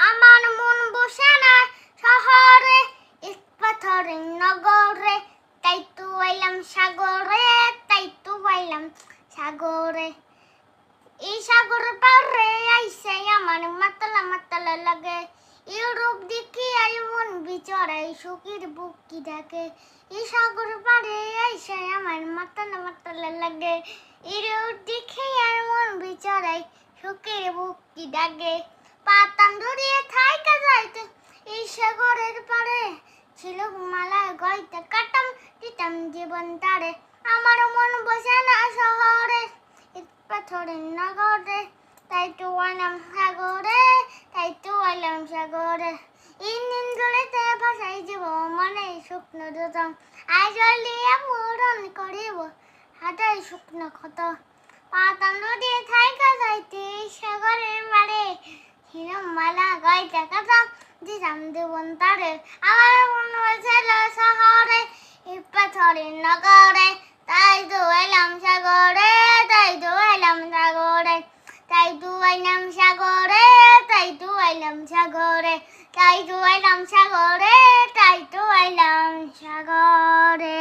আমার মন বসে না শহরে, ইট পাথরের নগরে, তাই তো আইলাম সাগরে, তাই তো আইলাম সাগরে। এই সাগর পারে আইসে আমার মাতালা মাতালা লাগে, ইউরোপ দেখি আই মন বিচরাই সুখীর বুক কি ডাকে। এই সাগর পারে আইসে আমার মাতালা মাতালা লাগে, ইউরোপ দেখি আর মন বিচরাই সুখীর বুক কি ডাকে। পাতাম ধরিয়ে থাইকা যাইতে এই সাগরের পারে, ছিল মালা গইতে কাটাম দিতাম জীবন তারে। আমার মন বসে না শহরে, পাথরের নগরে, তাই তো আইলাম সাগরে, তাই তো আইলাম সাগরে। ইঞ্জিন জড়িতে ভাসাই যাব মনে শুকনো দুদম, আজ লিয়া পূরণ করিব হাতে শুকনো ক্ষত। পাতাম নদী থাইকা যাইতে সাগরের মারে, ছিল মালা গাইতে কাটাম দিতাম জীবন তারে। আমার মন বসে না শহরে, পাথরের নগরে, তাই তো আইলাম সাগরে, তাই তো আইলাম সাগরে, তাই তো আইলাম সাগরে, তাই তো আইলাম সাগরে, তাই তো আইলাম সাগরে, তাই তো আইলাম সাগরে।